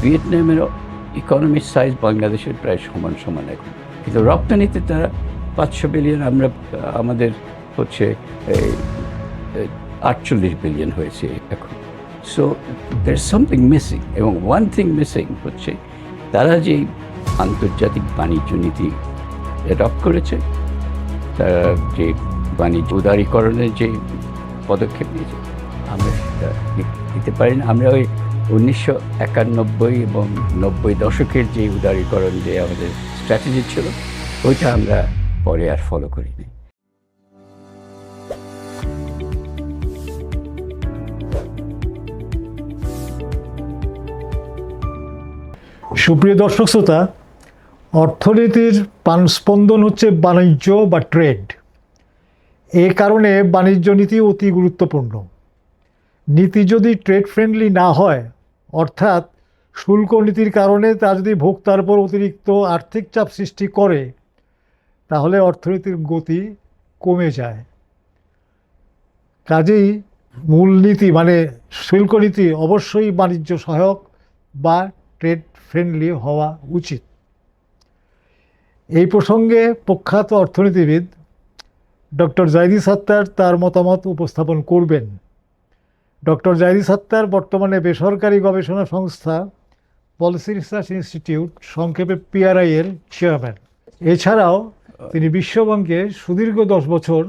ভিয়েতনামের ইকোনমির সাইজ বাংলাদেশের প্রায় সমান সমান এখন, কিন্তু রপ্তানিতে তারা 500 বিলিয়ন, আমরা আমাদের হচ্ছে 48 বিলিয়ন হয়েছে এখন। সো দের সামথিং মিসিং, এবং ওয়ান থিং মিসিং হচ্ছে তারা যে আন্তর্জাতিক বাণিজ্য নীতি অ্যাডপ্ট করেছে, তারা যে বাণিজ্য উদারীকরণের যে পদক্ষেপ নিয়েছে, আমরা সেটা দিতে পারি না। আমরা ওই 1991 এবং 90 দশকের যে উদারীকরণ যে আমাদের স্ট্র্যাটেজি ছিল, ওইটা আমরা পরে আর ফলো করিনি। সুপ্রিয় দর্শক শ্রোতা, অর্থনীতির প্রাণস্পন্দন হচ্ছে বাণিজ্য বা ট্রেড। এ কারণে বাণিজ্য নীতি অতি গুরুত্বপূর্ণ। নীতি যদি ট্রেড ফ্রেন্ডলি না হয়, অর্থাৎ শুল্ক নীতির কারণে তা যদি ভোক্তার উপর অতিরিক্ত আর্থিক চাপ সৃষ্টি করে, তাহলে অর্থনীতির গতি কমে যায়। কাজেই মূলনীতি মানে শুল্ক নীতি অবশ্যই বাণিজ্য সহায়ক বা ট্রেড ফ্রেন্ডলি হওয়া উচিত। এই প্রসঙ্গে প্রখ্যাত অর্থনীতিবিদ ডক্টর জাহিদি সাত্তার তার মতামত উপস্থাপন করবেন। ডক্টর জাহিদি সাত্তার বর্তমানে বেসরকারি গবেষণা সংস্থা পলিসি রিসার্চ ইনস্টিটিউট, সংক্ষেপে PRI এর চেয়ারম্যান। এছাড়াও তিনি বিশ্বব্যাংকে সুদীর্ঘ 10 বছর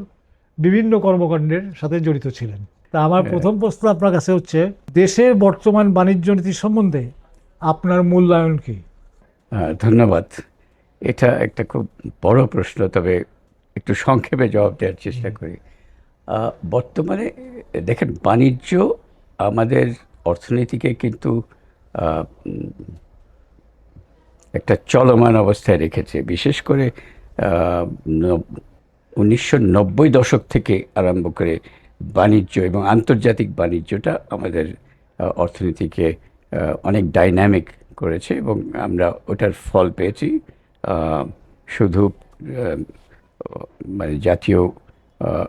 বিভিন্ন কর্মকাণ্ডের সাথে জড়িত ছিলেন। তা আমার প্রথম প্রশ্ন আপনার কাছে হচ্ছে, দেশের বর্তমান বাণিজ্য নীতি সম্বন্ধে আপনার মূল্যায়ন কি? ধন্যবাদ। এটা একটা খুব বড় প্রশ্ন, তবে একটু সংক্ষেপে জবাব দেওয়ার চেষ্টা করি। বর্তমানে দেখেন, বাণিজ্য আমাদের অর্থনীতিকে কিন্তু একটা চলমান অবস্থায় রেখেছে। বিশেষ করে 1990 দশক থেকে আরম্ভ করে বাণিজ্য এবং আন্তর্জাতিক বাণিজ্যটা আমাদের অর্থনীতিকে অনেক ডাইনামিক করেছে, এবং আমরা ওটার ফল পেয়েছি। শুধু মানে জাতীয়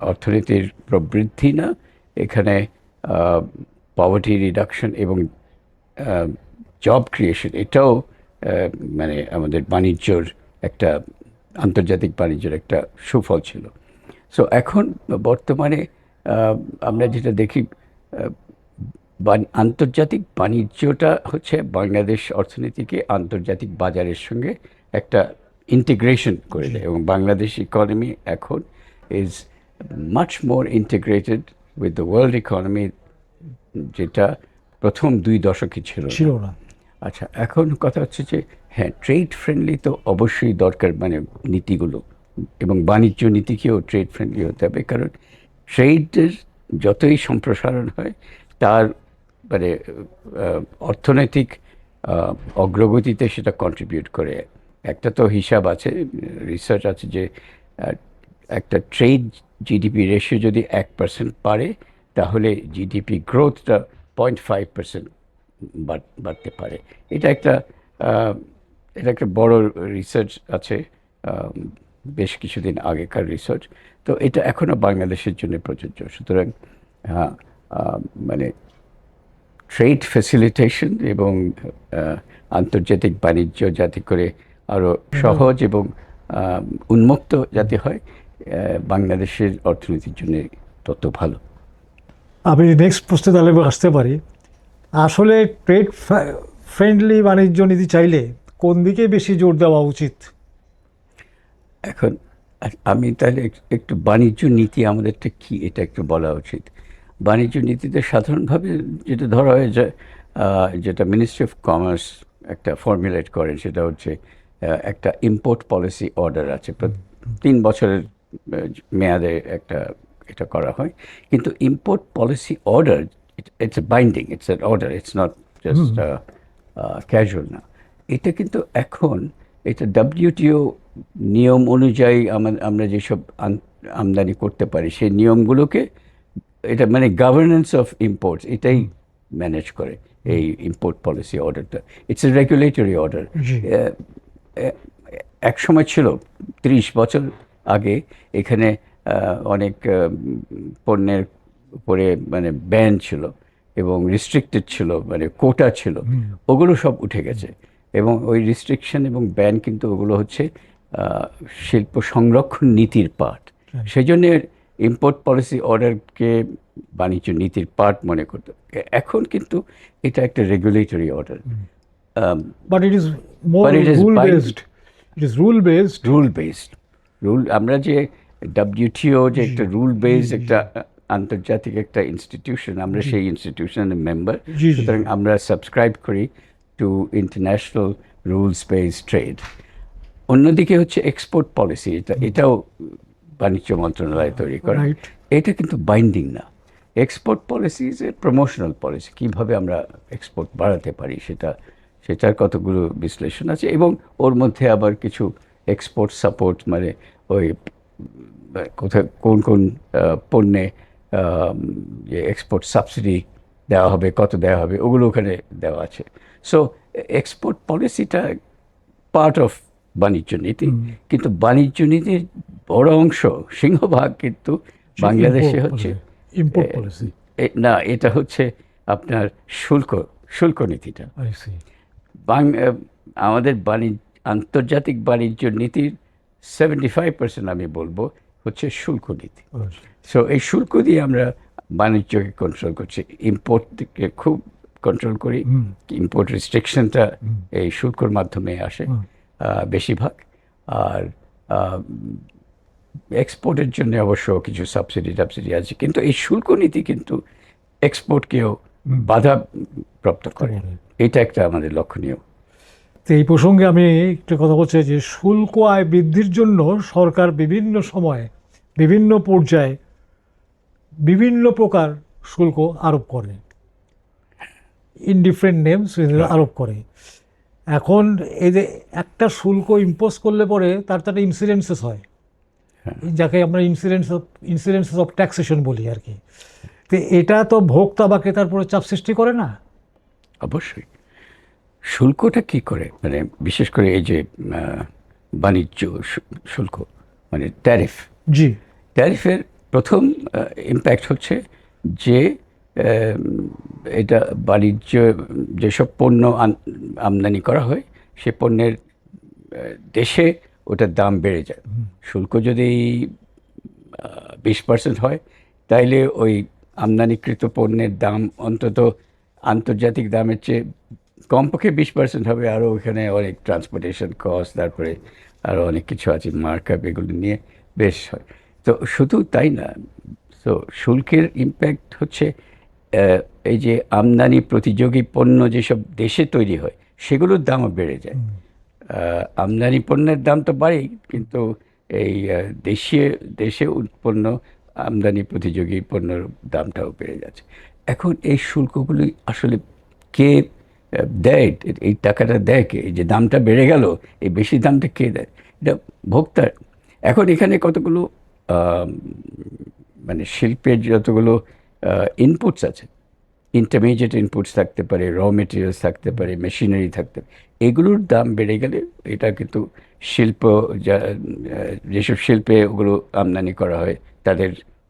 অর্থনীতির প্রবৃদ্ধি না, এখানে পভার্টি রিডাকশন এবং জব ক্রিয়েশন, এটাও মানে আমাদের বাণিজ্যর একটা, আন্তর্জাতিক বাণিজ্যের একটা সুফল ছিল। সো এখন বর্তমানে আমরা যেটা দেখি, আন্তর্জাতিক বাণিজ্যটা হচ্ছে বাংলাদেশ অর্থনীতিকে আন্তর্জাতিক বাজারের সঙ্গে একটা ইন্টিগ্রেশন করে দেয়, এবং বাংলাদেশ ইকোনমি এখন is much more integrated with the world economy, যেটা প্রথম 2 দশকে ছিল না। আচ্ছা, এখন কথা হচ্ছে যে হ্যাঁ, ট্রেড ফ্রেন্ডলি তো অবশ্যই দরকার, মানে নীতিগুলো, এবং বাণিজ্য নীতিকেও ট্রেড ফ্রেন্ডলি হতে হবে, কারণ ট্রেডের যতই সম্প্রসারণ হয়, তার মানে অর্থনৈতিক অগ্রগতিতে সেটা কন্ট্রিবিউট করে। একটা তো হিসাব আছে, রিসার্চ আছে, যে একটা ট্রেড জিডিপি রেশিও যদি 1% পারে, তাহলে জিডিপি গ্রোথটা 0.5% বাড়তে পারে। এটা একটা বড় রিসার্চ আছে, বেশ কিছুদিন আগেকার রিসার্চ। তো এটা এখনও বাংলাদেশের জন্য প্রযোজ্য। সুতরাং মানে ট্রেড ফ্যাসিলিটেশন এবং আন্তর্জাতিক বাণিজ্য যাতে করে আরও সহজ এবং উন্মুক্ত যাতে হয়, বাংলাদেশের অর্থনীতির জন্য তত ভালো। আমি নেক্সট প্রশ্নে তাহলে আসতে পারি। আসলে ট্রেড ফ্রেন্ডলি বাণিজ্য নীতি চাইলে কোন দিকে বেশি জোর দেওয়া উচিত? এখন আমি তাহলে একটু বাণিজ্য নীতি আমাদেরটা কি, এটা একটু বলা উচিত। বাণিজ্য নীতিতে সাধারণভাবে যেটা ধরা হয়, যেটা মিনিস্ট্রি অফ কমার্স একটা ফর্মুলেট করেন, সেটা হচ্ছে একটা ইম্পোর্ট পলিসি অর্ডার আছে, 3 বছরের মেয়াদে এটা করা হয়। কিন্তু import policy order, it's a binding, it's an order, it's not just casual না। এটা কিন্তু এখন এটা WTO নিয়ম অনুযায়ী আমরা যেসব আমদানি করতে পারি, সেই নিয়মগুলোকে, এটা মানে গভর্নেন্স অফ ইম্পোর্টস, এটাই ম্যানেজ করে এই ইম্পোর্ট পলিসি অর্ডারটা। It's a regulatory order. এক সময় ছিল 30 বছর আগে এখানে অনেক পণ্যের উপরে মানে ব্যান ছিল, এবং রিস্ট্রিক্টেড ছিল, মানে কোটা ছিল, ওগুলো সব উঠে গেছে। এবং ওই রিস্ট্রিকশন এবং ব্যান কিন্তু ওগুলো হচ্ছে শিল্প সংরক্ষণ নীতির পার্ট। সেই জন্য ইম্পোর্ট পলিসি অর্ডারকে বাণিজ্য নীতির পার্ট মনে করতো। এখন কিন্তু এটা একটা regulatory order. But it is more But it is rule by- based, it is rule based. Rule based, আমরা যে WTO যে একটা রুল বেসড একটা আন্তর্জাতিক একটা ইনস্টিটিউশন, আমরা সেই ইনস্টিটিউশনের মেম্বার, জি, জি। সুতরাং আমরা সাবস্ক্রাইব করি two international rules based trade. অন্যদিকে হচ্ছে এক্সপোর্ট পলিসি, এটাও বাণিজ্য মন্ত্রণালয় তৈরি করে। Right. এটা কিন্তু বাইন্ডিং না। Export policy is a promotional policy, কীভাবে আমরা এক্সপোর্ট বাড়াতে পারি সেটার কতগুলো বিশ্লেষণ আছে। এবং ওর মধ্যে আবার কিছু এক্সপোর্ট সাপোর্ট, মানে ওই কোথায় কোন কোন পণ্যে যে এক্সপোর্ট সাবসিডি দেওয়া হবে, কত দেওয়া হবে, ওগুলো ওখানে দেওয়া আছে। সো এক্সপোর্ট পলিসিটা পার্ট অফ বাণিজ্য নীতি, কিন্তু বাণিজ্য নীতির বড় অংশ, সিংহভাগ কিন্তু বাংলাদেশে হচ্ছে ইম্পোর্ট পলিসি। না, এটা হচ্ছে আপনার শুল্ক নীতিটা। I C. আমাদের আন্তর্জাতিক বাণিজ্য নীতির 75% আমি বলবো হচ্ছে শুল্ক নীতি। সো এই শুল্ক দিয়ে আমরা বাণিজ্যকে কন্ট্রোল করছি, ইম্পোর্টকে খুব কন্ট্রোল করি। ইম্পোর্ট রেস্ট্রিকশনটা এই শুল্কর মাধ্যমে আসে বেশিরভাগ। আর এক্সপোর্টের জন্য অবশ্য কিছু সাবসিডি আছে, কিন্তু এই শুল্ক নীতি কিন্তু এক্সপোর্টকেও বাধা প্রাপ্ত করে। এটা একটা আমাদের লক্ষণীয়। তো এই প্রসঙ্গে আমি একটা কথা বলছি যে শুল্ক আয় বৃদ্ধির জন্য সরকার বিভিন্ন সময়ে বিভিন্ন পর্যায়ে বিভিন্ন প্রকার শুল্ক আরোপ করে, ইন ডিফারেন্ট নেমস আরোপ করে। এখন এই যে একটা শুল্ক ইম্পোজ করলে পরে তার তো একটা ইনসিডেন্সেস হয়, যাকে আমরা ইনসিডেন্সেস অফ ট্যাক্সেশন বলি আর কি। তো এটা তো ভোক্তা বা ক্রেতার উপরে চাপ সৃষ্টি করে না? অবশ্যই। শুল্কটা কি করে, মানে বিশেষ করে এই যে বাণিজ্য শুল্ক, মানে ট্যারিফ। জি। ট্যারিফের প্রথম ইম্প্যাক্ট হচ্ছে যে এটা বাণিজ্য, যেসব পণ্য আমদানি করা হয় সে পণ্যের দেশে ওটার দাম বেড়ে যায়। শুল্ক যদি 20% হয়, তাইলে ওই আমদানিকৃত পণ্যের দাম অন্তত আন্তর্জাতিক দামের চেয়ে কমপক্ষে 20% হবে। আরও ওখানে অনেক ট্রান্সপোর্টেশন কস্ট, তারপরে আরও অনেক কিছু আছে, মার্কআপ, এগুলো নিয়ে বেশ হয়। তো শুধু তাই না, তো শুল্কের ইম্প্যাক্ট হচ্ছে এই যে আমদানি প্রতিযোগী পণ্য যেসব দেশে তৈরি হয় সেগুলোর দামও বেড়ে যায়। আমদানি পণ্যের দাম তো বাড়েই, কিন্তু এই দেশে উৎপন্ন আমদানি প্রতিযোগী পণ্যের দামটাও বেড়ে যাচ্ছে। এখন এই শুল্কগুলি আসলে কে দেয়? এই টাকাটা দেয় কে? এই যে দামটা বেড়ে গেল, এই বেশি দামটা কে দেয়? এটা ভোক্তার। এখন এখানে কতগুলো মানে শিল্পের যতগুলো ইনপুটস আছে, ইন্টারমিডিয়েট ইনপুটস থাকতে পারে, র মেটেরিয়ালস থাকতে পারে, মেশিনারি থাকতে পারে, এগুলোর দাম বেড়ে গেলে এটা কিন্তু যেসব শিল্পে ওগুলো আমদানি করা হয়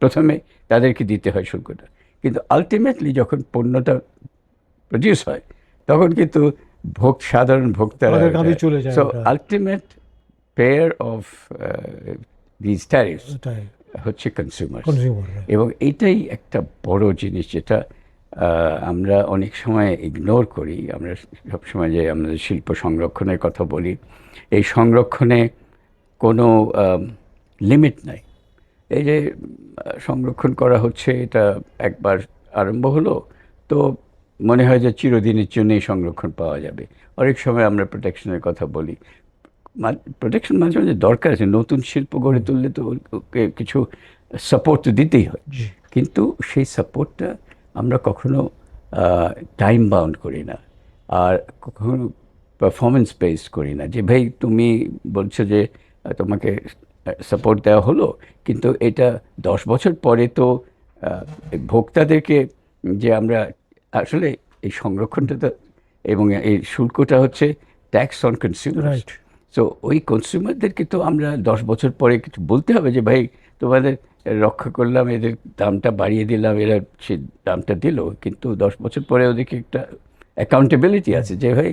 প্রথমে তাদেরকে দিতে হয় শুল্কটা। কিন্তু আলটিমেটলি যখন পণ্যটা প্রডিউস হয় তখন কিন্তু সাধারণ ভোক্তারা, চলে যায়। So ultimate pair of this tariffs হচ্ছে কনজিউমার। এবং এইটাই একটা বড় জিনিস যেটা আমরা অনেক সময় ইগনোর করি। আমরা সবসময় যে আমাদের শিল্প সংরক্ষণের কথা বলি, এই সংরক্ষণে কোনো লিমিট নাই। এই যে সংরক্ষণ করা হচ্ছে, এটা একবার আরম্ভ হলো তো মনে হয় যে চিরদিনের জন্যই সংরক্ষণ পাওয়া যাবে। অনেক সময় আমরা প্রোটেকশনের কথা বলি, প্রোটেকশন মাঝে মাঝে দরকার আছে। নতুন শিল্প গড়ে তুললে তো ওকে কিছু সাপোর্ট তো দিতেই হয়, কিন্তু সেই সাপোর্টটা আমরা কখনো টাইম বাউন্ড করি না, আর কখনো পারফরমেন্স বেসড করি না। যে ভাই তুমি বলছো যে তোমাকে সাপোর্ট দেওয়া হলো, কিন্তু এটা 10 বছর পরে তো ভোক্তাদেরকে যে আমরা আসলে এই সংরক্ষণটা তো, এবং এই শুল্কটা হচ্ছে ট্যাক্স অন কনজিউমার। সো ওই কনজিউমারদেরকে তো আমরা 10 বছর পরে কিছু বলতে হবে যে ভাই তোমাদের রক্ষা করলাম, এদের দামটা বাড়িয়ে দিলাম, এরা সে দামটা দিল, কিন্তু 10 বছর পরে ওদেরকে একটা অ্যাকাউন্টেবিলিটি আছে যে ভাই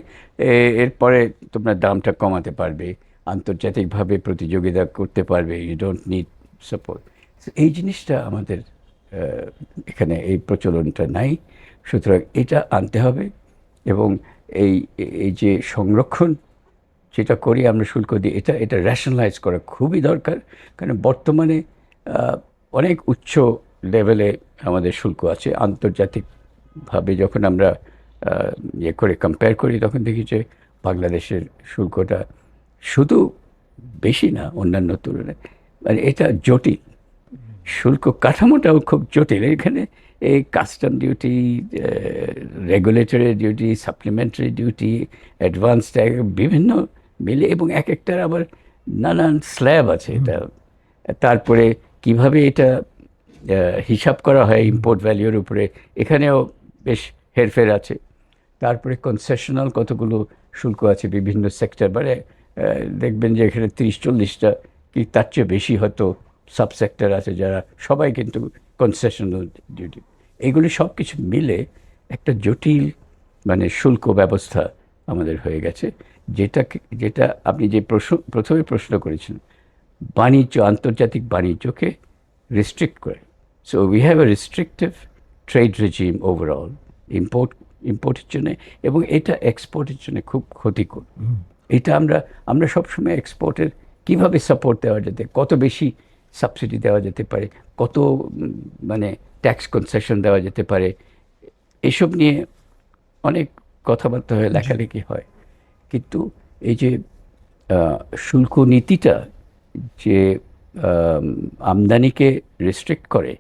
এরপরে তোমরা দামটা কমাতে পারবে, আন্তর্জাতিকভাবে প্রতিযোগিতা করতে পারবে, ইউ ডোন্ট নিড সাপোর্ট। এই জিনিসটা আমাদের এখানে এই প্রচলনটা নাই। সুতরাং এটা আনতে হবে। এবং এই এই যে সংরক্ষণ যেটা করি আমরা শুল্ক দিই, এটা রেশনালাইজ করা খুবই দরকার। কারণ বর্তমানে অনেক উচ্চ লেভেলে আমাদের শুল্ক আছে। আন্তর্জাতিকভাবে যখন আমরা ইয়ে করে কম্পেয়ার করি, তখন দেখি যে বাংলাদেশের শুল্কটা শুধু বেশি না অন্যান্য তুলনায়, মানে এটা জটিল। শুল্ক কাঠামোটাও খুব জটিল। এখানে এই custom duty, regulatory duty, supplementary duty, advance tax, বিভিন্ন মিলে, এবং এক একটার আবার নানান স্ল্যাব আছে। এটা তারপরে কিভাবে এটা হিসাব করা হয় ইম্পোর্ট ভ্যালুর উপরে, এখানেও বেশ হেরফের আছে। তারপরে কনসেশনাল কতগুলো শুল্ক আছে বিভিন্ন সেক্টর, মানে দেখবেন যে এখানে 30-40টা কি তার চেয়ে বেশি হয়তো সাবসেক্টর আছে, যারা সবাই কিন্তু কনসেশনাল ডিউটি। এইগুলি সব কিছু মিলে একটা জটিল মানে শুল্ক ব্যবস্থা আমাদের হয়ে গেছে, যেটা আপনি যে প্রথমে প্রশ্ন করেছিলেন, বাণিজ্য, আন্তর্জাতিক বাণিজ্যকে রেস্ট্রিক্ট করে। So we have a restrictive trade regime overall ইম্পোর্টের জন্য, এবং এটা এক্সপোর্টের জন্য খুব ক্ষতিকর। এটা আমরা সবসময় এক্সপোর্টের কীভাবে সাপোর্ট দেওয়া যেতে, কত বেশি সাবসিডি দেওয়া যেতে পারে, কত মানে ট্যাক্স কনসেশন দেওয়া যেতে পারে, এসব নিয়ে অনেক কথাবার্তা হয়, লেখালেখি হয়। কিন্তু এই যে শুল্ক নীতিটা যে আমদানিকে রেস্ট্রিক্ট করে,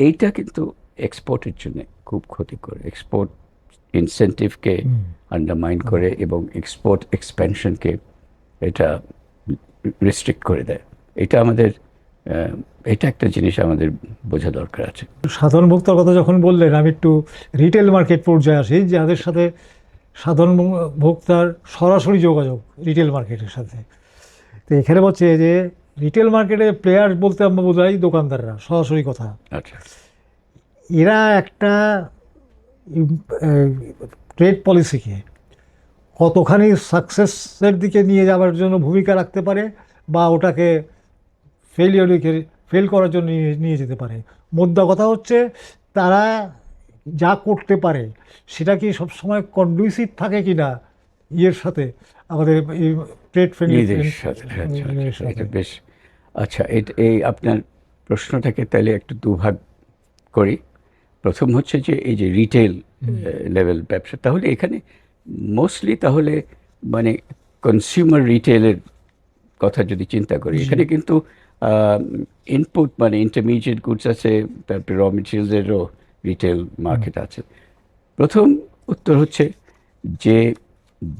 এইটা কিন্তু এক্সপোর্টের জন্য খুব ক্ষতিকর। এক্সপোর্ট ইনসেন্টিভকে আন্ডারমাইন করে এবং এক্সপোর্ট এক্সপ্যানশনকে এটা রেস্ট্রিক্ট করে দেয়। এটা আমাদের এটা একটা জিনিস আমাদের বোঝা দরকার আছে। সাধারণ ভোক্তার কথা যখন বললেন, আমি একটু রিটেল মার্কেট পর্যায়ে আসি, যাদের সাথে সাধারণ ভোক্তার সরাসরি যোগাযোগ রিটেল মার্কেটের সাথে। তো এখানে বলছে যে রিটেল মার্কেটে প্লেয়ার বলতে আমরা বোঝাই দোকানদাররা, সরাসরি কথা। আচ্ছা, এরা একটা ট্রেড পলিসিকে কতখানি সাকসেসের দিকে নিয়ে যাওয়ার জন্য ভূমিকা রাখতে পারে, বা ওটাকে ফেল করার জন্য নিয়ে যেতে পারে। মোদ্দা কথা হচ্ছে, তারা যা করতে পারে সেটা কি সবসময় কন্ডুসিভ থাকে কি না ইয়ের সাথে, আমাদের এই ট্রেড এটা বেশ। আচ্ছা, এই আপনার প্রশ্নটাকে তাহলে একটু দুভাগ করি। প্রথম হচ্ছে যে এই যে রিটেল লেভেল ব্যবসা, তাহলে এখানে মোস্টলি তাহলে মানে কনজিউমার রিটেলের কথা যদি চিন্তা করি, এখানে কিন্তু ইনপুট মানে ইন্টারমিডিয়েট গুডস আছে, তারপরে র মেটেরিয়ালসেরও রিটেল মার্কেট আছে। প্রথম উত্তর হচ্ছে যে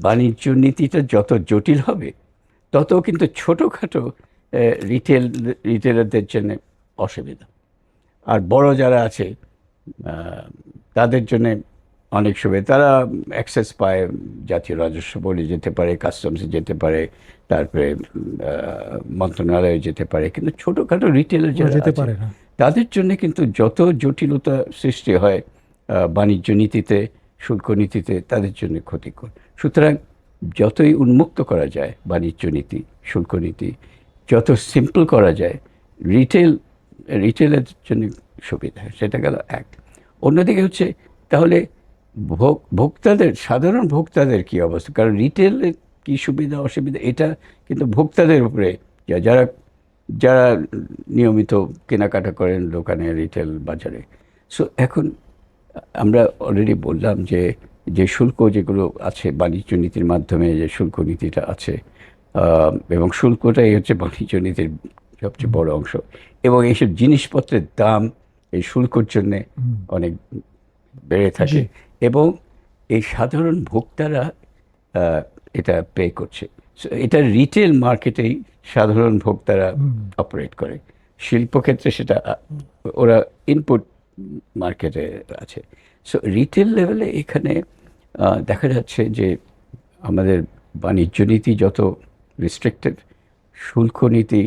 বাণিজ্য নীতিটা যত জটিল হবে, তত কিন্তু ছোটোখাটো রিটেলারদের জন্য অসুবিধা। আর বড় যারা আছে তাদের জন্য অনেক সুবিধা, তারা অ্যাক্সেস পায়, জাতীয় রাজস্ব বোর্ডে যেতে পারে, কাস্টমসে যেতে পারে, তারপরে মন্ত্রণালয়ে যেতে পারে। কিন্তু ছোটোখাটো রিটেলার যারা যেতে পারে না, তাদের জন্য কিন্তু যত জটিলতা সৃষ্টি হয় বাণিজ্য নীতিতে, শুল্ক নীতিতে, তাদের জন্য ক্ষতিকর। সুতরাং যতই উন্মুক্ত করা যায় বাণিজ্য নীতি, শুল্ক নীতি, যত সিম্পল করা যায়, রিটেলের জন্য সুবিধা। সেটা গেল এক। অন্যদিকে হচ্ছে তাহলে ভোক্তাদের, সাধারণ ভোক্তাদের কী অবস্থা? কারণ রিটেলের কী সুবিধা অসুবিধা, এটা কিন্তু ভোক্তাদের উপরে, যারা যারা নিয়মিত কেনাকাটা করেন দোকানে, রিটেল বাজারে। সো এখন আমরা অলরেডি বললাম যে শুল্ক যেগুলো আছে বাণিজ্য নীতির মাধ্যমে, যে শুল্ক নীতিটা আছে, এবং শুল্কটাই হচ্ছে বাণিজ্য নীতির সবচেয়ে বড় অংশ, এবং এইসব জিনিসপত্রের দাম এই শুল্কর জন্যে অনেক বেড়ে থাকে, এবং এই সাধারণ ভোক্তারা এটা পে করছে। এটা রিটেল মার্কেটেই সাধারণ ভোক্তারা অপারেট করে। শিল্পক্ষেত্রে সেটা ওরা ইনপুট মার্কেটে আছে। সো রিটেল লেভেলে এখানে দেখা যাচ্ছে যে আমাদের বাণিজ্য নীতি যত রিস্ট্রিক্টিভ, শুল্ক নীতি,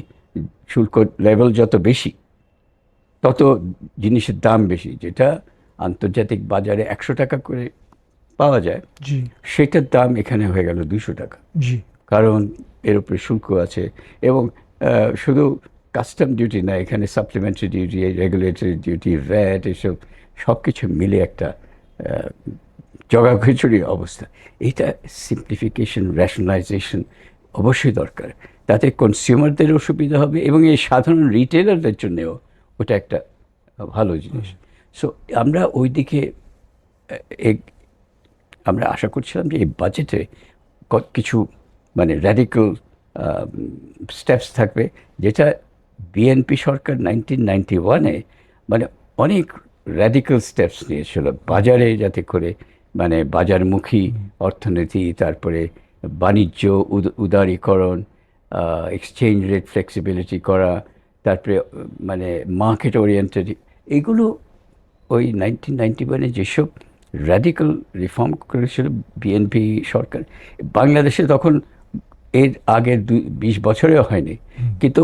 শুল্ক লেভেল যত বেশি তত জিনিসের দাম বেশি। যেটা আন্তর্জাতিক বাজারে 100 টাকা করে পাওয়া যায়, জি সেটার দাম এখানে হয়ে গেল 200 টাকা, জি কারণ এর উপরে শুল্ক আছে। এবং শুধু কাস্টম ডিউটি না, এখানে supplementary duty, regulatory duty, VAT, এসব সব কিছু মিলে একটা জগাখিচুড়ি অবস্থা। এটা সিম্পলিফিকেশন, র্যাশনালাইজেশন অবশ্যই দরকার। তাতে কনজিউমারদেরও সুবিধা হবে এবং এই সাধারণ রিটেলারদের জন্যেও ওটা একটা ভালো জিনিস। সো আমরা ওই দিকে আমরা আশা করছিলাম যে এই বাজেটে কিছু মানে র্যাডিক্যাল স্টেপস থাকবে, যেটা বিএনপি সরকার 1991-এ মানে অনেক র্যাডিক্যাল স্টেপস নিয়েছিল বাজারে, যাতে করে মানে বাজারমুখী অর্থনীতি, তারপরে বাণিজ্য উদারীকরণ, এক্সচেঞ্জ রেট ফ্লেক্সিবিলিটি করা, তারপরে মানে মার্কেট ওরিয়েন্টেড, এগুলো ওই 1991-এ যেসব র্যাডিক্যাল রিফর্ম করেছিল বিএনপি সরকার, বাংলাদেশে তখন এর আগের 20 বছরেও হয়নি। কিন্তু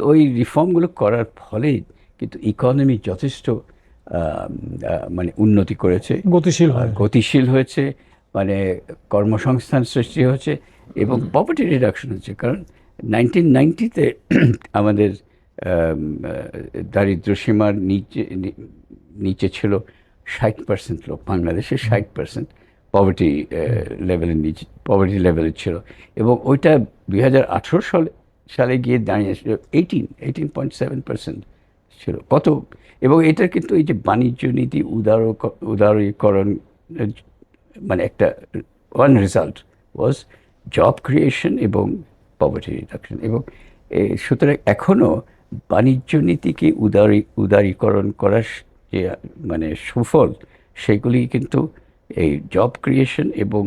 ওই রিফর্মগুলো করার ফলে কিন্তু ইকোনমি যথেষ্ট মানে উন্নতি করেছে, গতিশীল হয়েছে, মানে কর্মসংস্থান সৃষ্টি হয়েছে এবং পভার্টি রিডাকশন হচ্ছে। কারণ 1990-তে আমাদের দারিদ্র্যসীমার নিচে ছিল 60% লোক, বাংলাদেশে 60% পভার্টি লেভেলে ছিল, এবং ওইটা 2018 সালে গিয়ে দাঁড়িয়েছিল 18.7% ছিল কত। এবং এটা কিন্তু এই যে বাণিজ্য নীতি উদারীকরণ মানে একটা ওয়ান রেজাল্ট ওয়াজ জব ক্রিয়েশন এবং পভার্টি রিডাকশন। এবং সুতরাং এখনও বাণিজ্য নীতিকে উদারীকরণ করার যে মানে সুফল, সেগুলি কিন্তু এই জব ক্রিয়েশন এবং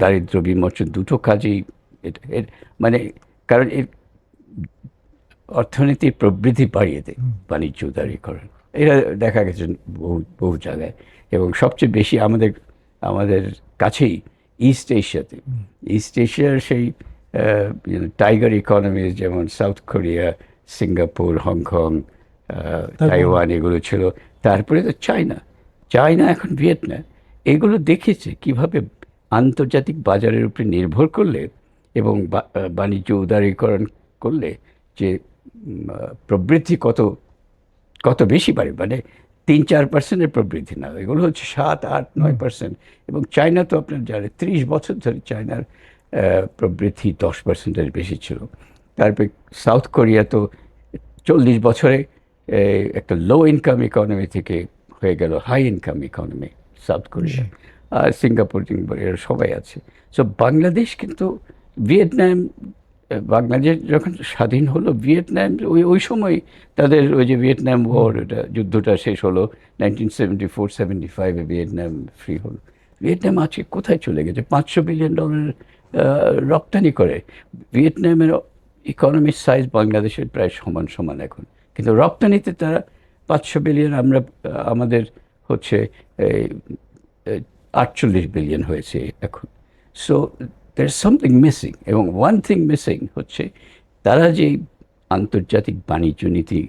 দারিদ্র বিমোচন দুটো কাজেই এর মানে, কারণ এর অর্থনীতির প্রবৃদ্ধি বাড়িয়ে দেয় বাণিজ্য উদারীকরণ। এরা দেখা গেছে বহু জায়গায়, এবং সবচেয়ে বেশি আমাদের কাছেই ইস্ট এশিয়ার সেই টাইগার ইকোনমিজ, যেমন south Korea, Singapore, Hong Kong, Taiwan, এগুলো ছিল। তারপরে তো চায়না, এখন ভিয়েতনাম, এগুলো দেখেছে কিভাবে আন্তর্জাতিক বাজারের উপরে নির্ভর করলে এবং বাণিজ্য উদারীকরণ করলে যে প্রবৃদ্ধি কত বেশি বাড়ে, মানে 3-4%-এর প্রবৃদ্ধি না, এগুলো হচ্ছে 7-8-9%। এবং চায়না তো আপনার জানেন 30 বছর ধরে চায়নার প্রবৃদ্ধি 10%-এর বেশি ছিল। তারপরে সাউথ কোরিয়া তো 40 বছরে একটা লো ইনকাম ইকোনমি থেকে হয়ে গেল high income economy, South Korea. আর সিঙ্গাপুর এরা সবাই আছে। সো বাংলাদেশ কিন্তু বাংলাদেশ যখন স্বাধীন হলো, ভিয়েতনাম ওই সময় তাদের ওই যে ভিয়েতনাম ওয়ার, যুদ্ধটা শেষ হলো 1974-75-এ, ভিয়েতনাম ফ্রি হলো। ভিয়েতনাম আজকে কোথায় চলে গেছে? $500 বিলিয়ন রপ্তানি করে। ভিয়েতনামের ইকোনমির সাইজ বাংলাদেশের প্রায় সমান এখন, কিন্তু রপ্তানিতে তারা 500 বিলিয়ন, আমাদের হচ্ছে 48 বিলিয়ন হয়েছে এখন। So there is something missing, এবং one thing missing হচ্ছে তারা যে আন্তর্জাতিক বাণিজ্য নীতি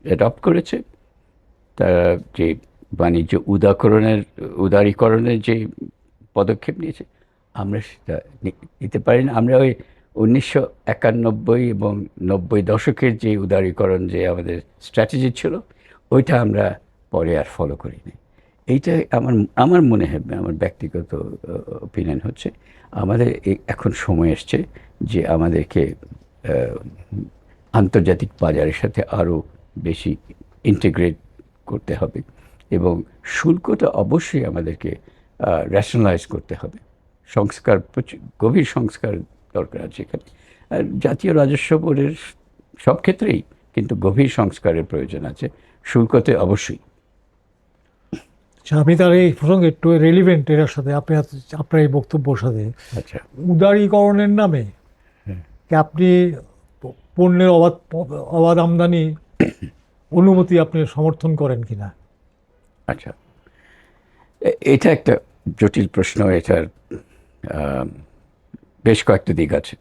অ্যাডপ্ট করেছে, তারা যে বাণিজ্য উদারীকরণের যে পদক্ষেপ নিয়েছে, আমরা সেটা নিতে পারি না। আমরা ওই 1991 এবং 90 দশকের যে উদারীকরণ যে আমাদের স্ট্র্যাটেজি ছিল, ওইটা আমরা পরে আর ফলো করিনি। এইটা আমার মনে হয়, আমার ব্যক্তিগত ওপিনিয়ন হচ্ছে, আমাদের এখন সময় এসছে যে আমাদেরকে আন্তর্জাতিক বাজারের সাথে আরও বেশি ইন্টিগ্রেট করতে হবে, এবং শুল্কটা অবশ্যই আমাদেরকে রেশনালাইজ করতে হবে। গভীর সংস্কার দরকার আছে এখানে। আর জাতীয় রাজস্ব বোর্ডের সব ক্ষেত্রেই কিন্তু গভীর সংস্কারের প্রয়োজন আছে, শুল্কতে অবশ্যই। আমি তার এই প্রসঙ্গে একটু রেলিভেন্ট এর সাথে আপনার এই বক্তব্যের সাথে, আচ্ছা, উদারীকরণের নামে কি আপনি পণ্যের অবাধ আমদানি অনুমতি আপনি সমর্থন করেন কিনা? আচ্ছা, এটা একটা জটিল প্রশ্ন। এটার বেশ কয়েকটা দিক আছে।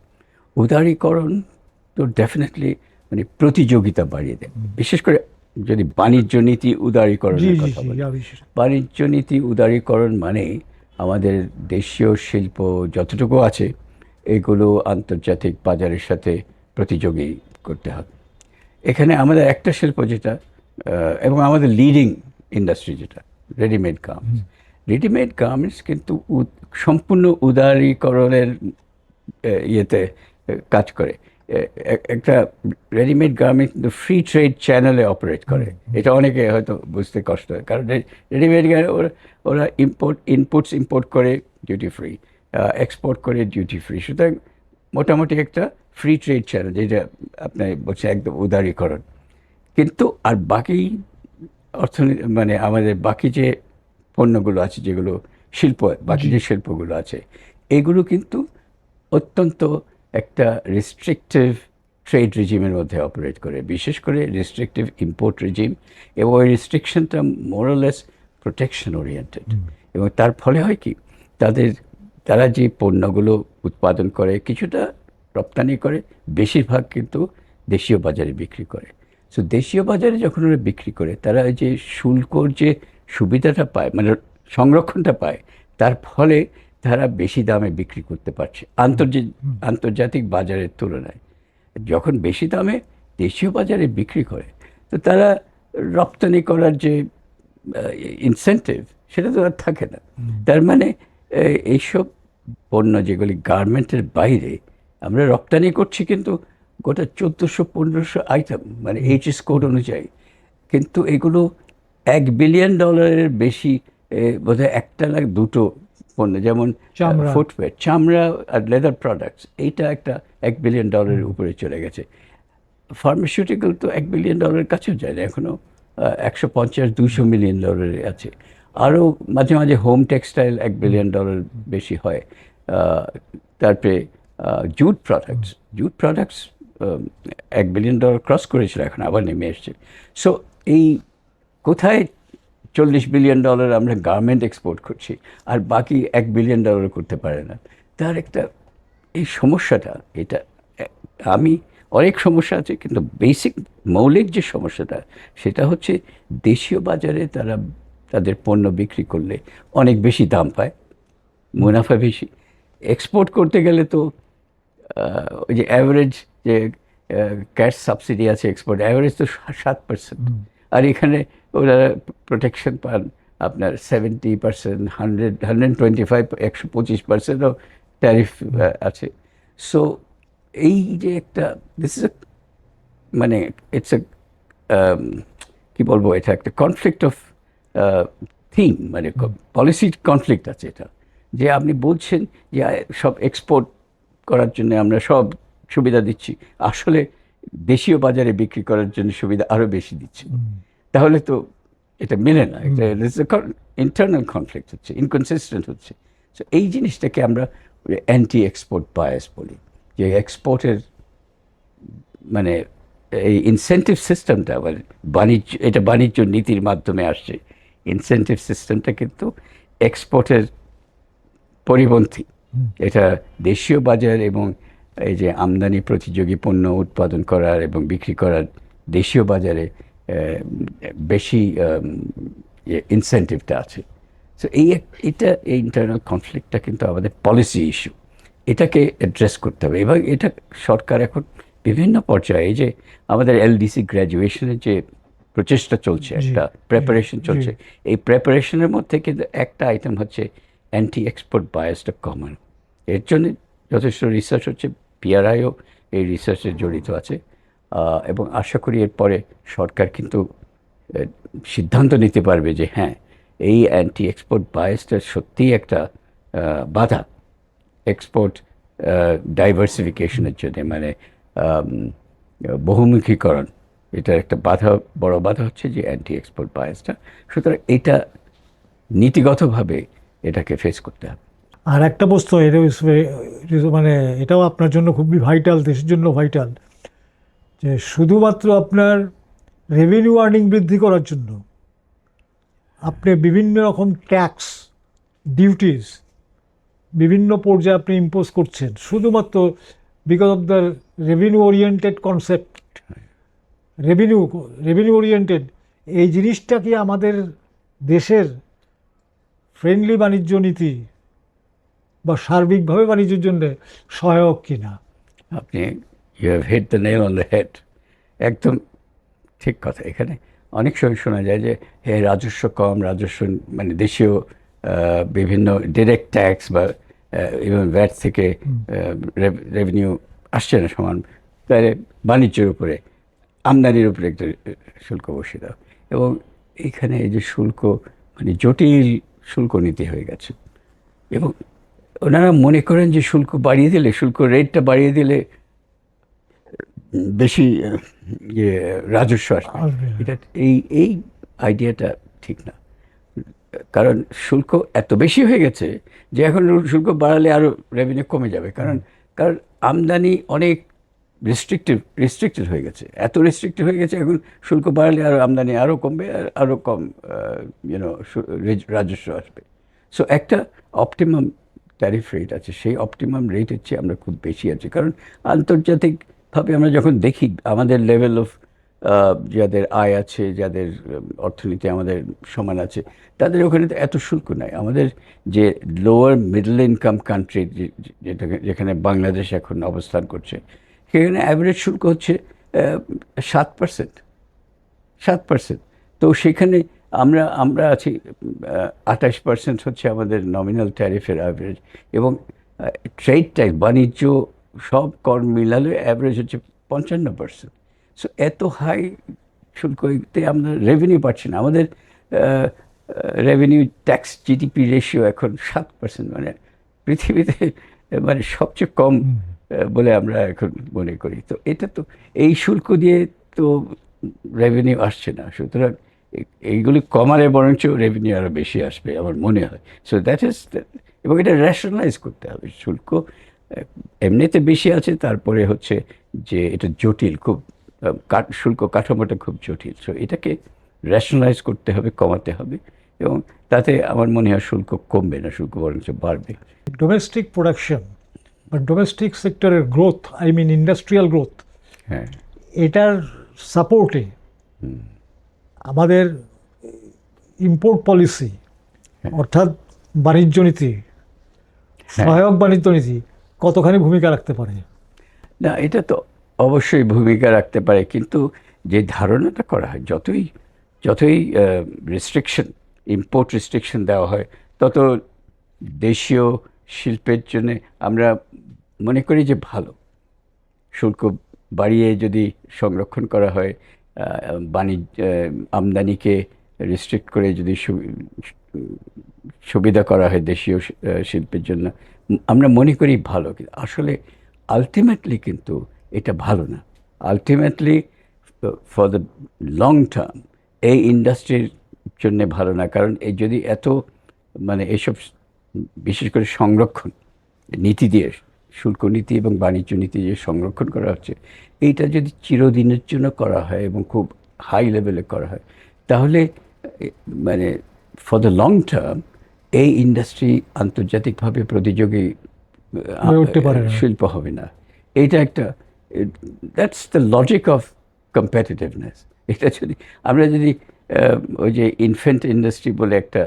উদারীকরণ তো ডেফিনেটলি মানে প্রতিযোগিতা বাড়িয়ে দেয়, বিশেষ করে যদি বাণিজ্য নীতি জি উদারীকরণের জি কথা জি বলি। অবশ্যই। বাণিজ্য নীতি উদারীকরণ মানে আমাদের দেশীয় শিল্প যতটুকু আছে এগুলো আন্তর্জাতিক বাজারের সাথে প্রতিযোগী করতে হবে। এখানে আমাদের একটা শিল্প যেটা এবং আমাদের লিডিং ইন্ডাস্ট্রি যেটা রেডিমেড গার্মেন্টস। রেডিমেড গার্মেন্টস কিন্তু সম্পূর্ণ উদারীকরণের ইয়েতে কাজ করে। একটা রেডিমেড গার্মেন্ট কিন্তু ফ্রি ট্রেড চ্যানেলে অপারেট করে। এটা অনেকে হয়তো বুঝতে কষ্ট হয়, কারণ রেডিমেড ওরা ওরা ইনপুটস ইম্পোর্ট করে ডিউটি ফ্রি, এক্সপোর্ট করে ডিউটি ফ্রি। সুতরাং মোটামুটি একটা ফ্রি ট্রেড চ্যানেল, যেটা আপনি বলছেন একদম উদারীকরণ। কিন্তু আর বাকি অর্থনীতি মানে আমাদের বাকি যে পণ্যগুলো আছে, যেগুলো শিল্প, বাকি যে শিল্পগুলো আছে, এগুলো কিন্তু অত্যন্ত একটা রেস্ট্রিকটিভ ট্রেড রিজিমের মধ্যে অপারেট করে, বিশেষ করে রেস্ট্রিকটিভ ইম্পোর্ট রিজিম। এবং ওই রেস্ট্রিকশনটা মোরলেস প্রোটেকশন ওরিয়েন্টেড। এবং তার ফলে হয় কি, তারা যে পণ্যগুলো উৎপাদন করে কিছুটা রপ্তানি করে, বেশিরভাগ কিন্তু দেশীয় বাজারে বিক্রি করে। সো দেশীয় বাজারে যখন ওরা বিক্রি করে, তারা ওই যে শুল্কর যে সুবিধাটা পায়, মানে সংরক্ষণটা পায়, তার ফলে তারা বেশি দামে বিক্রি করতে পারছে আন্তর্জাতিক বাজারের তুলনায়। যখন বেশি দামে দেশীয় বাজারে বিক্রি করে, তো তারা রপ্তানি করার যে ইনসেন্টিভ, সেটা তো আর থাকে না। তার মানে এইসব পণ্য যেগুলি গার্মেন্টের বাইরে আমরা রপ্তানি করছি, কিন্তু গোটা 1400-1500 আইটেম, মানে এইচএস কোড অনুযায়ী, কিন্তু এগুলো $1 বিলিয়ন বেশি, বোধহয় একটা না দুটো পণ্য, যেমন চামড়া। ফুটওয়্যার, চামড়া আর লেদার প্রোডাক্টস, এইটা একটা $1 বিলিয়ন উপরে চলে গেছে। ফার্মাসিউটিক্যাল তো $1 বিলিয়ন কাছেও যায় না এখনও, 150-200 মিলিয়ন ডলারে আছে। আরও মাঝে মাঝে হোম টেক্সটাইল $1 বিলিয়ন বেশি হয়। তারপরে জুট প্রোডাক্টস $1 বিলিয়ন ক্রস করেছিল, এখন আবার নেমে এসছে। সো এই কোথায় $40 বিলিয়ন আমরা গার্মেন্ট এক্সপোর্ট করছি, আর বাকি $1 বিলিয়ন করতে পারে না। তার একটা এই সমস্যাটা, এটা আমি অনেক সমস্যা আছে, কিন্তু বেসিক মৌলিক যে সমস্যাটা, সেটা হচ্ছে দেশীয় বাজারে তারা তাদের পণ্য বিক্রি করলে অনেক বেশি দাম পায়, মুনাফা বেশি। এক্সপোর্ট করতে গেলে তো ওই যে অ্যাভারেজ যে ক্যাশ সাবসিডি আছে, এক্সপোর্ট অ্যাভারেজ তো 7%, আর এখানে ওরা প্রোটেকশন পান আপনার 70%, 125, 125%ও ট্যারিফ আছে। সো এই যে একটা মানে ইটস এ কী বলবো, এটা একটা কনফ্লিক্ট অফ থিম, মানে পলিসি কনফ্লিক্ট আছে এটা। যে আপনি বলছেন যে সব এক্সপোর্ট করার জন্য আমরা সব সুবিধা দিচ্ছি, আসলে দেশীয় বাজারে বিক্রি করার জন্য সুবিধা আরও বেশি দিচ্ছে, তাহলে তো এটা মেলে না। এটা ইন্টারনাল কনফ্লিক্ট হচ্ছে, ইনকনসিস্টেন্ট হচ্ছে। সো এই জিনিসটাকে আমরা অ্যান্টি এক্সপোর্ট বায়াস বলি, যে এক্সপোর্টের মানে এই ইনসেন্টিভ সিস্টেমটা, মানে এটা বাণিজ্য নীতির মাধ্যমে আসছে। ইনসেন্টিভ সিস্টেমটা কিন্তু এক্সপোর্টের পরিপন্থী। এটা দেশীয় বাজার এবং এই যে আমদানি প্রতিযোগী পণ্য উৎপাদন করার এবং বিক্রি করার দেশীয় বাজারে বেশি ইনসেন্টিভটা আছে। সো এটা এই ইন্টারনাল কনফ্লিক্টটা কিন্তু আমাদের পলিসি ইস্যু, এটাকে অ্যাড্রেস করতে হবে। এবং এটা সরকার এখন বিভিন্ন পর্যায়ে, এই যে আমাদের এলডিসি গ্র্যাজুয়েশনের যে প্রচেষ্টা চলছে, একটা প্রেপারেশন চলছে, এই প্রেপারেশনের মধ্যে কিন্তু একটা আইটেম হচ্ছে অ্যান্টি এক্সপোর্ট বায়াসটা কমন। এর জন্য যথেষ্ট রিসার্চ হচ্ছে, পিআরআইও এই রিসার্চে জড়িত আছে। এবং আশা করি এরপরে সরকার কিন্তু সিদ্ধান্ত নিতে পারবে যে হ্যাঁ, এই অ্যান্টি এক্সপোর্ট বায়াসটা সত্যিই একটা বাধা এক্সপোর্ট ডাইভার্সিফিকেশনের জন্য, মানে বহুমুখীকরণ, এটার একটা বড় বাধা হচ্ছে যে অ্যান্টি এক্সপোর্ট বায়াসটা। সুতরাং এটা নীতিগতভাবে এটাকে ফেস করতে হবে। আর একটা প্রশ্ন, এটা মানে এটাও আপনার জন্য খুবই ভাইটাল, দেশের জন্য ভাইটাল, যে শুধুমাত্র আপনার রেভিনিউ আর্নিং বৃদ্ধি করার জন্য আপনি বিভিন্ন রকম ট্যাক্স, ডিউটিস বিভিন্ন পর্যায়ে আপনি ইম্পোজ করছেন শুধুমাত্র because of the revenue oriented concept, revenue oriented, এই জিনিসটা কি আমাদের দেশের ফ্রেন্ডলি বাণিজ্য নীতি বা সার্বিকভাবে বাণিজ্যের জন্য সহায়ক কিনা? আপনি you have hit the nail on the head, একদম ঠিক কথা। এখানে অনেক সময় শোনা যায় যে রাজস্ব কম, রাজস্ব মানে দেশীয় বিভিন্ন ডিরেক্ট ট্যাক্স বা ইভেন ভ্যাট থেকে রেভিনিউ আসছে না সমান, তাহলে বাণিজ্যের উপরে, আমদানির উপরে একটা শুল্ক বসিয়ে দাও। এবং এখানে এই যে শুল্ক মানে জটিল শুল্ক নীতি হয়ে গেছে, এবং ওনারা মনে করেন যে শুল্ক বাড়িয়ে দিলে, শুল্ক রেটটা বাড়িয়ে দিলে বেশি রাজস্ব আসবে। এটা এই আইডিয়াটা ঠিক না, কারণ শুল্ক এত বেশি হয়ে গেছে যে এখন শুল্ক বাড়ালে আরও রেভিনিউ কমে যাবে, কারণ আমদানি অনেক রেস্ট্রিক্টেড হয়ে গেছে, এত রেস্ট্রিক্টেড হয়ে গেছে, এখন শুল্ক বাড়ালে আরও আমদানি আরও কমবে, আর আরও কম রাজস্ব আসবে। সো একটা অপটিমাম ট্যারিফ রেট আছে, সেই অপটিমাম রেটের চেয়ে আমরা খুব বেশি আছি, কারণ আন্তর্জাতিকভাবে আমরা যখন দেখি আমাদের লেভেল অফ যাদের আয় আছে, যাদের অর্থনীতি আমাদের সমান আছে, তাদের ওখানে তো এত শুল্ক নাই। আমাদের যে লোয়ার মিডল ইনকাম কান্ট্রি যেখানে বাংলাদেশ এখন অবস্থান করছে, সেখানে অ্যাভারেজ শুল্ক হচ্ছে 7%। তো সেখানে আমরা আছি 28% হচ্ছে আমাদের নমিনাল ট্যারিফের অ্যাভারেজ, এবং ট্রেড ট্যাক্স, বাণিজ্য সব কর মিলালে অ্যাভারেজ হচ্ছে 55%। সো এত হাই শুল্কতে আমরা রেভিনিউ পাচ্ছি না। আমাদের রেভিনিউ ট্যাক্স জিডিপি রেশিও এখন 7%, মানে পৃথিবীতে মানে সবচেয়ে কম বলে আমরা এখন মনে করি। তো এটা তো এই শুল্ক দিয়ে তো রেভিনিউ আসছে না, সুতরাং এইগুলি কমালে বরঞ্চ রেভিনিউ আরও বেশি আসবে আমার মনে হয়। সো দ্যাট ইজ, এবং এটা রেশনালাইজ করতে হবে। শুল্ক এমনিতে বেশি আছে, তারপরে হচ্ছে যে এটা জটিল, খুব শুল্ক কাঠামোটা খুব জটিল। সো এটাকে রেশনালাইজ করতে হবে, কমাতে হবে, এবং তাতে আমার মনে হয় শুল্ক কমবে না, শুল্ক বরঞ্চ বাড়বে। ডোমেস্টিক প্রোডাকশন বা ডোমেস্টিক সেক্টরের growth, I mean industrial growth, হ্যাঁ, এটার সাপোর্টে আমাদের ইম্পোর্ট পলিসি অর্থাৎ বাণিজ্য নীতি, সহায়ক বাণিজ্য নীতি কতখানি ভূমিকা রাখতে পারে? না, এটা তো অবশ্যই ভূমিকা রাখতে পারে, কিন্তু যে ধারণাটা করা হয়, যতই রেস্ট্রিকশন, ইম্পোর্ট রেস্ট্রিকশন দেওয়া হয়, তত দেশীয় শিল্পের জন্য আমরা মনে করি যে ভালো। শুল্ক বাড়িয়ে যদি সংরক্ষণ করা হয়, আমদানিকে রেস্ট্রিক্ট করে যদি সুবিধা করা হয় দেশীয় শিল্পের জন্য, আমরা মনে করি ভালো। আসলে আলটিমেটলি কিন্তু এটা ভালো না। Ultimately for the long term এই ইন্ডাস্ট্রির জন্য ভালো না, কারণ এই যদি এত মানে এইসব বিশেষ করে সংরক্ষণ নীতি দিয়ে, শুল্ক নীতি এবং বাণিজ্য নীতি যে সংরক্ষণ করা হচ্ছে, এইটা যদি চিরদিনের জন্য করা হয় এবং খুব হাই লেভেলে করা হয়, তাহলে মানে ফর দ্য লং টার্ম এই ইন্ডাস্ট্রি আন্তর্জাতিকভাবে প্রতিযোগী শিল্প হবে না। এইটা একটা, that's the logic of competitiveness. এটা আমরা যদি ওই যে ইনফ্যান্ট ইন্ডাস্ট্রি বলে একটা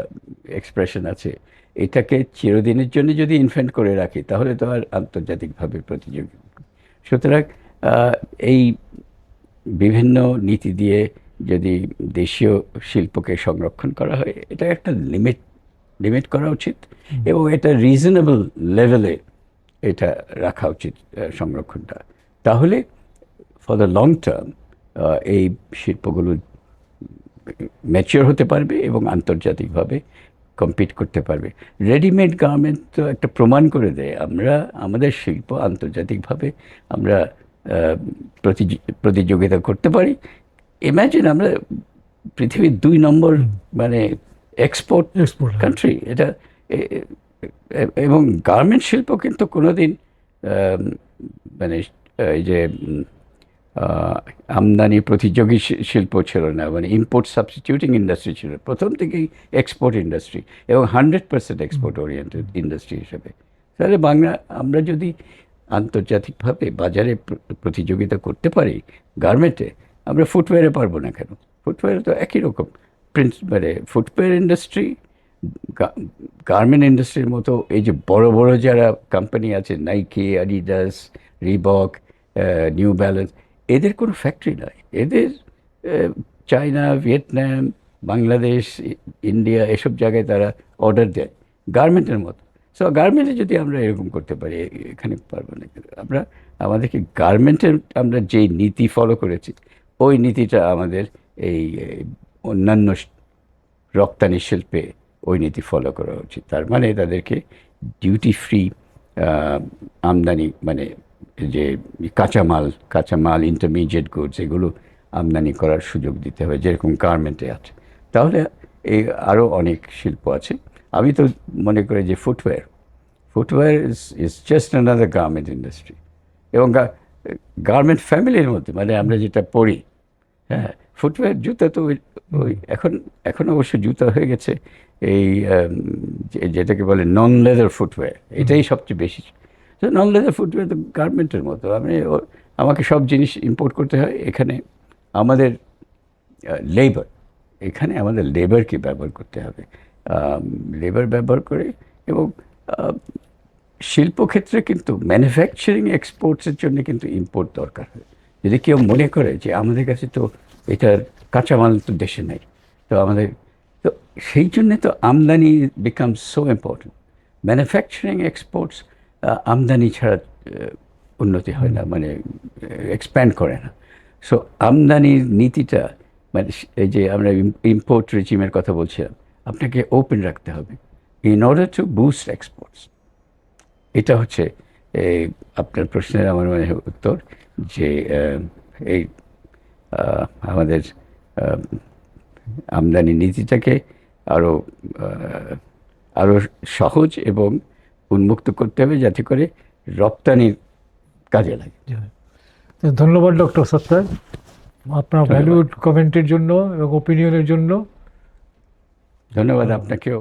এক্সপ্রেশন আছে, এটাকে চিরদিনের জন্য যদি ইনফ্যান্ট করে রাখি, তাহলে তো আর আন্তর্জাতিকভাবে প্রতিযোগী। সুতরাং এই বিভিন্ন নীতি দিয়ে যদি দেশীয় শিল্পকে সংরক্ষণ করা হয়, এটা একটা লিমিট করা উচিত, এবং এটা রিজনেবল লেভেলে এটা রাখা উচিত সংরক্ষণটা। তাহলে ফর দ্য লং টার্ম এই শিল্পগুলো ম্যাচিওর হতে পারবে এবং আন্তর্জাতিকভাবে কম্পিট করতে পারবে। রেডিমেড গার্মেন্ট তো একটা প্রমাণ করে দেয় আমাদের শিল্প আন্তর্জাতিকভাবে আমরা প্রতিযোগিতা করতে পারি। ইম্যাজিন, আমরা পৃথিবীর 2 নম্বর মানে এক্সপোর্ট কান্ট্রি এটা, এবং গার্মেন্ট শিল্প কিন্তু কোনোদিন মানে এই যে আমদানি প্রতিযোগী শিল্প ছিল না, মানে ইম্পোর্ট সাবস্টিটিউটিং ইন্ডাস্ট্রি ছিল প্রথম থেকেই, এক্সপোর্ট ইন্ডাস্ট্রি, এবং 100% এক্সপোর্ট ওরিয়েন্টেড ইন্ডাস্ট্রি হিসেবে। তাহলে আমরা যদি আন্তর্জাতিকভাবে বাজারে প্রতিযোগিতা করতে পারি গার্মেন্টে, আমরা ফুটওয়্যারে পারবো না কেন? ফুটওয়্যারে তো একই রকম মানে ফুটওয়্যার ইন্ডাস্ট্রি, গার্মেন্ট ইন্ডাস্ট্রির মতো এই যে বড় বড় যারা কোম্পানি আছে, Nike, Adidas, Reebok, new balance, এদের কোনো ফ্যাক্টরি নয়। এদের চায়না, ভিয়েতনাম, বাংলাদেশ, ইন্ডিয়া এসব জায়গায় তারা অর্ডার দেয় গার্মেন্টের মতো। সো গার্মেন্টে যদি আমরা এরকম করতে পারি, এখানে পারবো না। আমরা আমাদেরকে গার্মেন্টের আমরা যেই নীতি ফলো করেছি, ওই নীতিটা আমাদের এই অন্যান্য রপ্তানি শিল্পে ওই নীতি ফলো করা উচিত। তার মানে তাদেরকে ডিউটি ফ্রি আমদানি, মানে যে কাঁচামাল ইন্টারমিডিয়েট গুডস, এগুলো আমদানি করার সুযোগ দিতে হবে, যেরকম গার্মেন্টে আছে। তাহলে এই আরও অনেক শিল্প আছে। আমি তো মনে করি যে footwear is just another garment industry. এবং গার্মেন্ট ফ্যামিলির মধ্যে, মানে আমরা যেটা পড়ি, হ্যাঁ, ফুটওয়্যার, জুতা তো ওই এখন অবশ্য জুতা হয়ে গেছে এই যেটাকে বলে নন লেদার ফুটওয়্যার, এটাই সবচেয়ে বেশি। তো নন লেদার ফুটওয়্যার তো গার্মেন্টের মতো। আমাকে সব জিনিস ইম্পোর্ট করতে হয়। এখানে আমাদের লেবারকে ব্যবহার করতে হবে, লেবার ব্যবহার করে। এবং শিল্পক্ষেত্রে কিন্তু ম্যানুফ্যাকচারিং এক্সপোর্টসের জন্য কিন্তু ইম্পোর্ট দরকার হয়। যদি কেউ মনে করে যে আমাদের কাছে তো এটার কাঁচামাল তো দেশে নেই, তো সেই জন্যে তো আমদানি become so important. Manufacturing exports আমদানি ছাড়া উন্নতি হয় না, মানে এক্সপ্যান্ড করে না। সো আমদানির নীতিটা, মানে এই যে আমরা ইম্পোর্ট রেজিমের কথা বলছিলাম, আপনাকে ওপেন রাখতে হবে in order to boost exports. এটা হচ্ছে আপনার প্রশ্নের আমার মনে হয় উত্তর, যে এই আমাদের আমদানি নীতিটাকে আরও সহজ এবং উন্মুক্ত করতে হবে, যাতে করে রপ্তানির কাজে লাগে। ধন্যবাদ ডক্টর সত্তার, আপনার ভ্যালুড কমেন্টের জন্য এবং ওপিনিয়নের জন্য। ধন্যবাদ আপনাকেও।